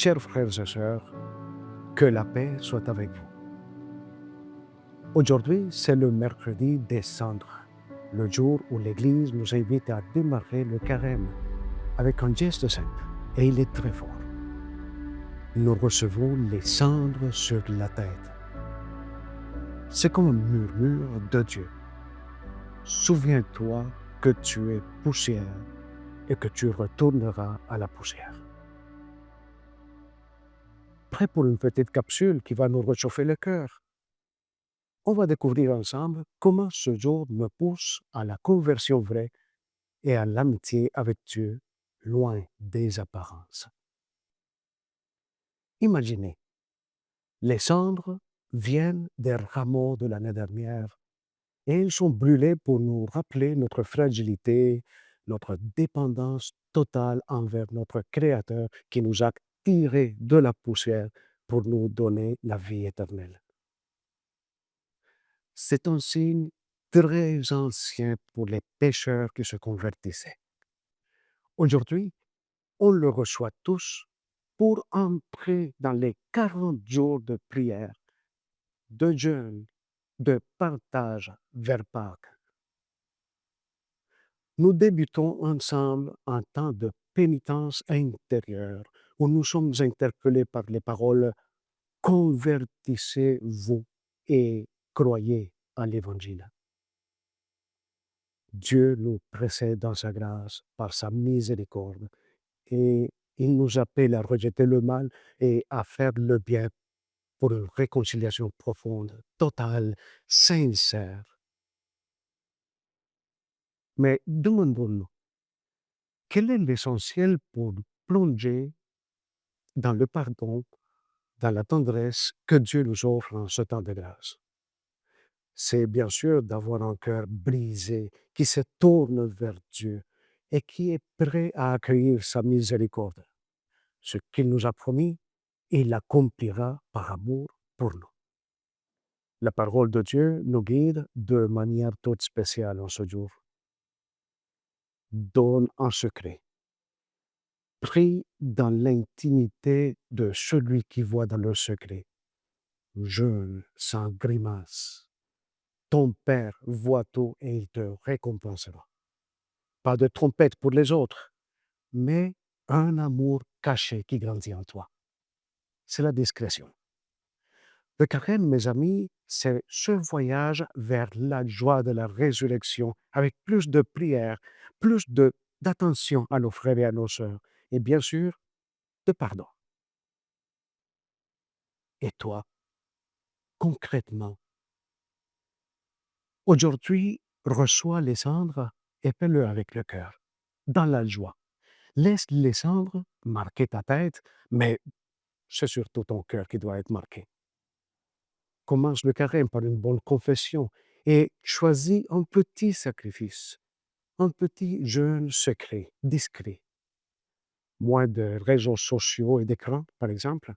Chers frères et sœurs, que la paix soit avec vous. Aujourd'hui, c'est le mercredi des cendres, le jour où l'Église nous invite à démarrer le carême avec un geste simple, et il est très fort. Nous recevons les cendres sur la tête. C'est comme un murmure de Dieu. Souviens-toi que tu es poussière et que tu retourneras à la poussière. Prêt pour une petite capsule qui va nous réchauffer le cœur? On va découvrir ensemble comment ce jour me pousse à la conversion vraie et à l'amitié avec Dieu, loin des apparences. Imaginez, les cendres viennent des rameaux de l'année dernière et ils sont brûlés pour nous rappeler notre fragilité, notre dépendance totale envers notre Créateur qui nous a tirés de la poussière pour nous donner la vie éternelle. C'est un signe très ancien pour les pécheurs qui se convertissaient. Aujourd'hui, on le reçoit tous pour entrer dans les 40 jours de prière, de jeûne, de partage vers Pâques. Nous débutons ensemble un temps de pénitence intérieure où nous sommes interpellés par les paroles « Convertissez-vous et croyez à l'Évangile ». Dieu nous précède dans sa grâce par sa miséricorde et il nous appelle à rejeter le mal et à faire le bien pour une réconciliation profonde, totale, sincère. Mais demandons-nous, quel est l'essentiel pour plonger dans le pardon, dans la tendresse que Dieu nous offre en ce temps de grâce? C'est bien sûr d'avoir un cœur brisé qui se tourne vers Dieu et qui est prêt à accueillir sa miséricorde. Ce qu'il nous a promis, il l'accomplira par amour pour nous. La parole de Dieu nous guide de manière toute spéciale en ce jour. Donne en secret. Prie dans l'intimité de celui qui voit dans le secret. Jeûne sans grimace. Ton Père voit tout et il te récompensera. Pas de trompette pour les autres, mais un amour caché qui grandit en toi. C'est la discrétion. Le carême, mes amis, c'est ce voyage vers la joie de la résurrection avec plus de prière, plus d'attention à nos frères et à nos sœurs, et bien sûr, de pardon. Et toi, concrètement, aujourd'hui, reçois les cendres et fais-le avec le cœur, dans la joie. Laisse les cendres marquer ta tête, mais c'est surtout ton cœur qui doit être marqué. Commence le carême par une bonne confession et choisis un petit sacrifice, un petit jeûne secret, discret. Moins de réseaux sociaux et d'écrans, par exemple.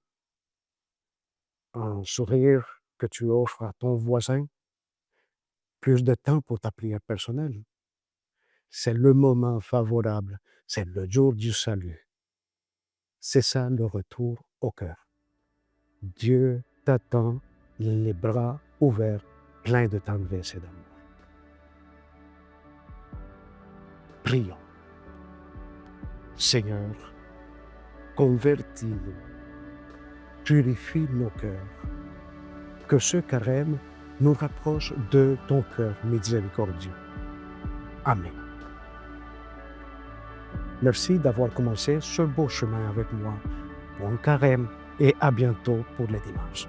Un sourire que tu offres à ton voisin. Plus de temps pour ta prière personnelle. C'est le moment favorable, c'est le jour du salut. C'est ça le retour au cœur. Dieu t'attend, les bras ouverts, pleins de tendresse et d'amour. Prions. Seigneur, convertis-nous, purifie nos cœurs, que ce carême nous rapproche de ton cœur miséricordieux. Amen. Merci d'avoir commencé ce beau chemin avec moi. Bon carême et à bientôt pour les dimanches.